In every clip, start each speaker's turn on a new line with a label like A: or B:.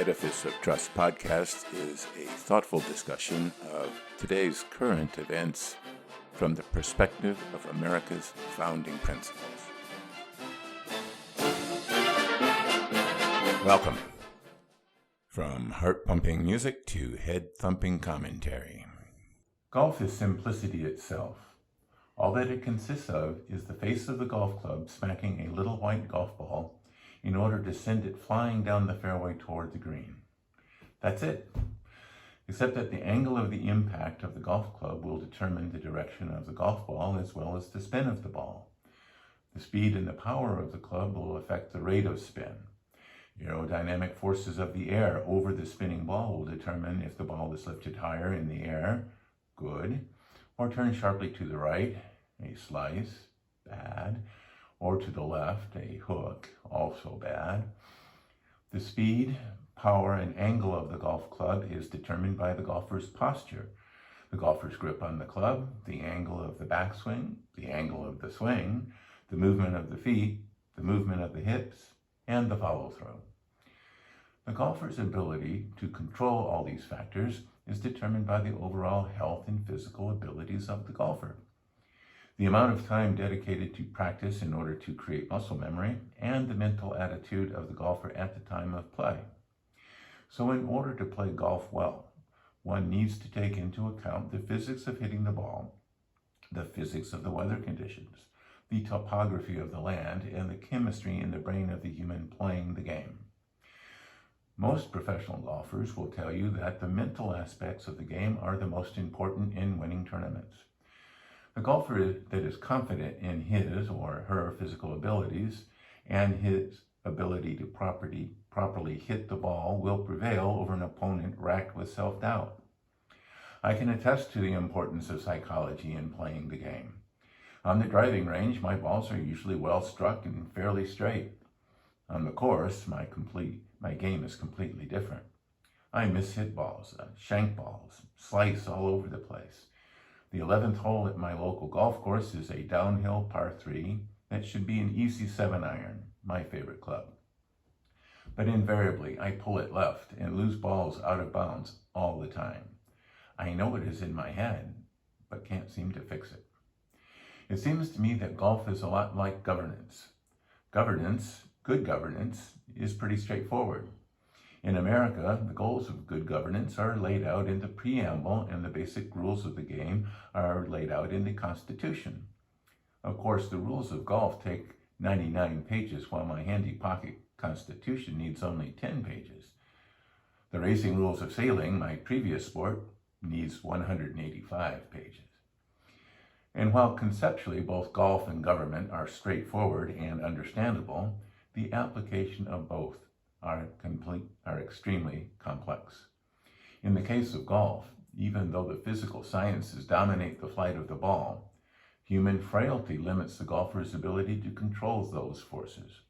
A: Edifice of Trust podcast is a thoughtful discussion of today's current events from the perspective of America's founding principles. Welcome. From heart-pumping music to head-thumping commentary. Golf is simplicity itself. All that it consists of is the face of the golf club smacking a little white golf ball in order to send it flying down the fairway toward the green. That's it. Except that the angle of the impact of the golf club will determine the direction of the golf ball as well as the spin of the ball. The speed and the power of the club will affect the rate of spin. Aerodynamic forces of the air over the spinning ball will determine if the ball is lifted higher in the air, good, or turned sharply to the right, a slice, bad, or to the left, a hook, also bad. The speed, power, and angle of the golf club is determined by the golfer's posture, the golfer's grip on the club, the angle of the backswing, the angle of the swing, the movement of the feet, the movement of the hips, and the follow-through. The golfer's ability to control all these factors is determined by the overall health and physical abilities of the golfer, the amount of time dedicated to practice in order to create muscle memory, and the mental attitude of the golfer at the time of play. So in order to play golf well, one needs to take into account the physics of hitting the ball, the physics of the weather conditions, the topography of the land, and the chemistry in the brain of the human playing the game. Most professional golfers will tell you that the mental aspects of the game are the most important in winning tournaments. The golfer that is confident in his or her physical abilities and his ability to properly hit the ball will prevail over an opponent racked with self-doubt. I can attest to the importance of psychology in playing the game. On the driving range, my balls are usually well struck and fairly straight. On the course, my game is completely different. I miss hit balls, shank balls, slice all over the place. The 11th hole at my local golf course is a downhill par 3 that should be an easy 7-iron, my favorite club. But invariably, I pull it left and lose balls out of bounds all the time. I know it is in my head, but can't seem to fix it. It seems to me that golf is a lot like governance. Good governance, is pretty straightforward. In America, the goals of good governance are laid out in the preamble, and the basic rules of the game are laid out in the Constitution. Of course, the rules of golf take 99 pages, while my handy pocket Constitution needs only 10 pages. The racing rules of sailing, my previous sport, needs 185 pages. And while conceptually both golf and government are straightforward and understandable, the application of both are extremely complex. In the case of golf, even though the physical sciences dominate the flight of the ball, human frailty limits the golfer's ability to control those forces.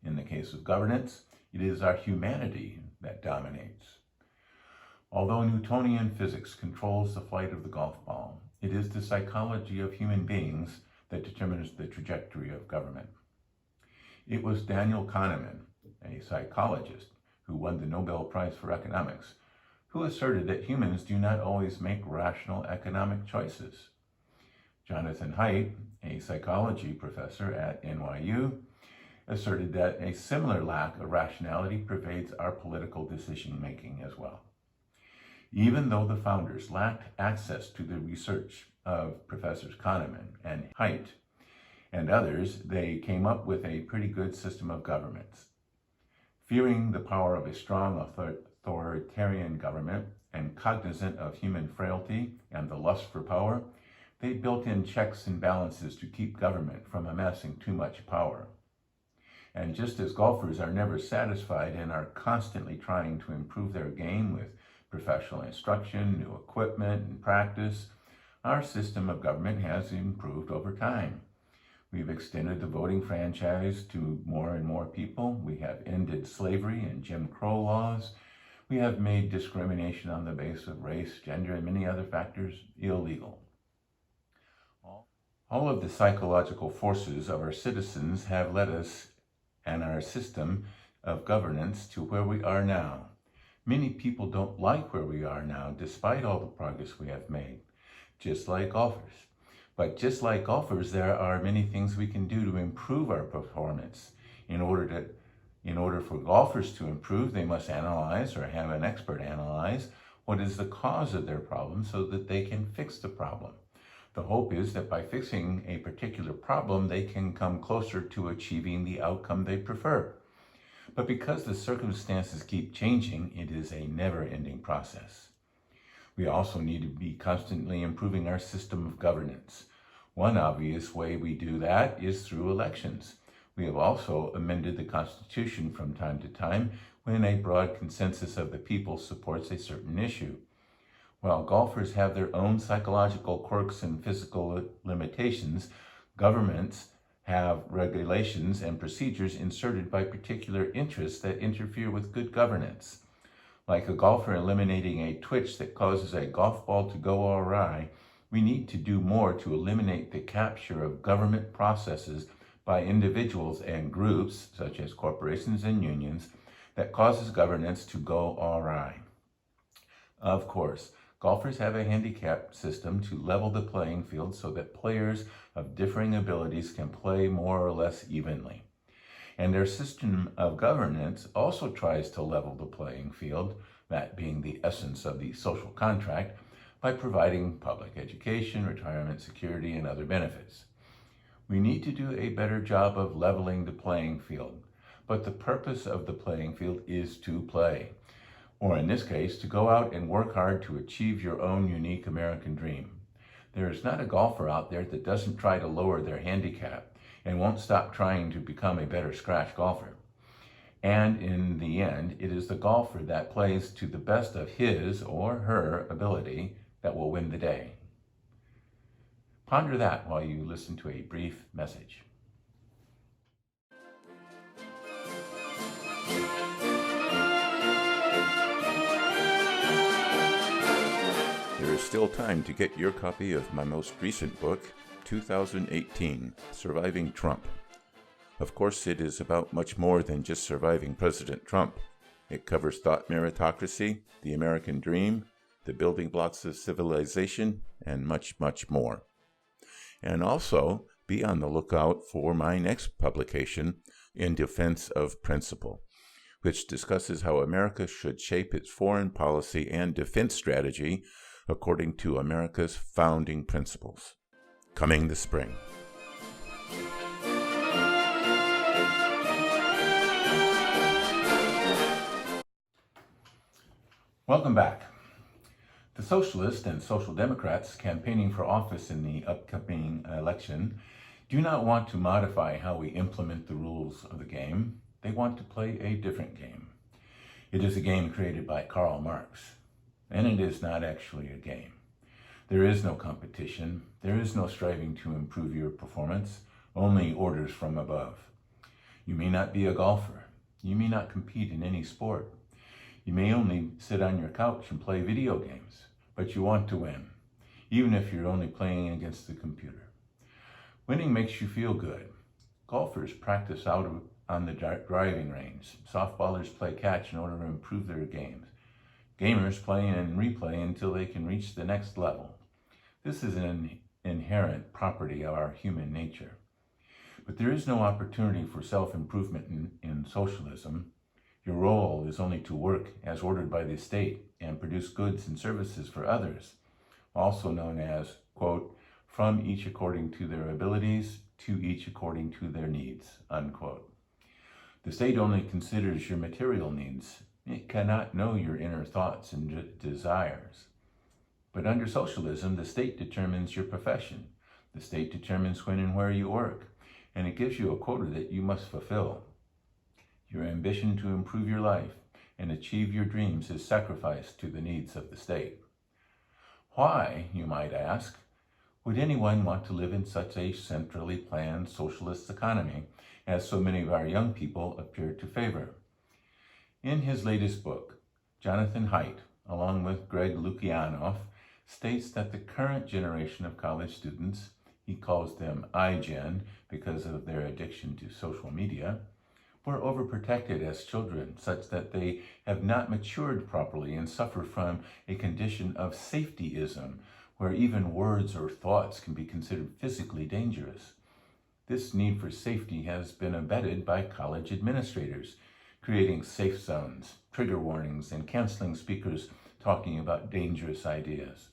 A: In the case of governance, it is our humanity that dominates. Although Newtonian physics controls the flight of the golf ball, it is the psychology of human beings that determines the trajectory of government. It was Daniel Kahneman, a psychologist who won the Nobel Prize for Economics, who asserted that humans do not always make rational economic choices. Jonathan Haidt, a psychology professor at NYU, asserted that a similar lack of rationality pervades our political decision-making as well. Even though the founders lacked access to the research of Professors Kahneman and Haidt and others, they came up with a pretty good system of governments. Fearing the power of a strong authoritarian government and cognizant of human frailty and the lust for power, they built in checks and balances to keep government from amassing too much power. And just as golfers are never satisfied and are constantly trying to improve their game with professional instruction, new equipment, and practice, our system of government has improved over time. We've extended the voting franchise to more and more people. We have ended slavery and Jim Crow laws. We have made discrimination on the basis of race, gender, and many other factors illegal. All of the psychological forces of our citizens have led us and our system of governance to where we are now. Many people don't like where we are now, despite all the progress we have made, just like golfers. But just like golfers, there are many things we can do to improve our performance. In order for golfers to improve, they must analyze or have an expert analyze what is the cause of their problem so that they can fix the problem. The hope is that by fixing a particular problem, they can come closer to achieving the outcome they prefer. But because the circumstances keep changing, it is a never-ending process. We also need to be constantly improving our system of governance. One obvious way we do that is through elections. We have also amended the Constitution from time to time when a broad consensus of the people supports a certain issue. While golfers have their own psychological quirks and physical limitations, governments have regulations and procedures inserted by particular interests that interfere with good governance. Like a golfer eliminating a twitch that causes a golf ball to go awry, we need to do more to eliminate the capture of government processes by individuals and groups, such as corporations and unions, that causes governance to go awry. Of course, golfers have a handicap system to level the playing field so that players of differing abilities can play more or less evenly. And their system of governance also tries to level the playing field, that being the essence of the social contract, by providing public education, retirement security, and other benefits. We need to do a better job of leveling the playing field, but the purpose of the playing field is to play, or in this case, to go out and work hard to achieve your own unique American dream. There is not a golfer out there that doesn't try to lower their handicap and won't stop trying to become a better scratch golfer. And in the end, it is the golfer that plays to the best of his or her ability that will win the day. Ponder that while you listen to a brief message. There is still time to get your copy of my most recent book, 2018, Surviving Trump. Of course, it is about much more than just surviving President Trump. It covers thought meritocracy, the American dream, the building blocks of civilization, and much, much more. And also, be on the lookout for my next publication, In Defense of Principle, which discusses how America should shape its foreign policy and defense strategy according to America's founding principles. Coming this spring. Welcome back. The Socialists and Social Democrats campaigning for office in the upcoming election do not want to modify how we implement the rules of the game. They want to play a different game. It is a game created by Karl Marx, and it is not actually a game. There is no competition. There is no striving to improve your performance, only orders from above. You may not be a golfer. You may not compete in any sport. You may only sit on your couch and play video games, but you want to win, even if you're only playing against the computer. Winning makes you feel good. Golfers practice out on the driving range. Softballers play catch in order to improve their games. Gamers play and replay until they can reach the next level. This is an inherent property of our human nature. But there is no opportunity for self-improvement in socialism. Your role is only to work as ordered by the state and produce goods and services for others, also known as, quote, from each according to their abilities, to each according to their needs, unquote. The state only considers your material needs. It cannot know your inner thoughts and desires. But under socialism, the state determines your profession. The state determines when and where you work, and it gives you a quota that you must fulfill. Your ambition to improve your life and achieve your dreams is sacrificed to the needs of the state. Why, you might ask, would anyone want to live in such a centrally planned socialist economy as so many of our young people appear to favor? In his latest book, Jonathan Haidt, along with Greg Lukianoff, states that the current generation of college students, he calls them iGen because of their addiction to social media, We're overprotected as children, such that they have not matured properly and suffer from a condition of safetyism, where even words or thoughts can be considered physically dangerous. This need for safety has been abetted by college administrators, creating safe zones, trigger warnings, and canceling speakers talking about dangerous ideas,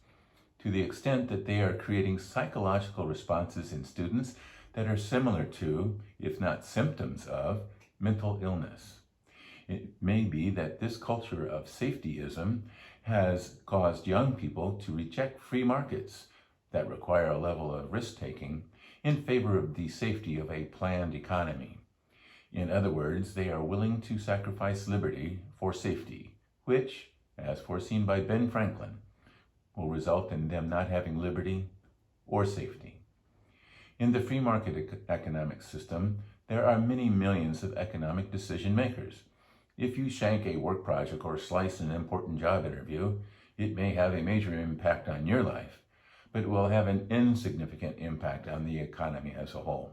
A: to the extent that they are creating psychological responses in students that are similar to, if not symptoms of, mental illness. It may be that this culture of safetyism has caused young people to reject free markets that require a level of risk-taking in favor of the safety of a planned economy. In other words, they are willing to sacrifice liberty for safety, which, as foreseen by Ben Franklin, will result in them not having liberty or safety. In the free market economic system, there are many millions of economic decision makers. If you shank a work project or slice an important job interview, it may have a major impact on your life, but it will have an insignificant impact on the economy as a whole.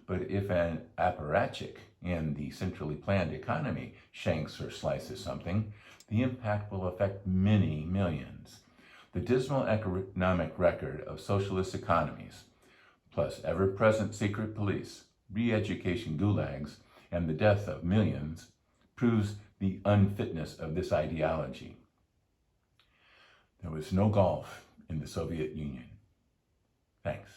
A: But if an apparatchik in the centrally planned economy shanks or slices something, the impact will affect many millions. The dismal economic record of socialist economies, plus ever-present secret police, re-education gulags, and the death of millions, proves the unfitness of this ideology. There was no golf in the Soviet Union. Thanks.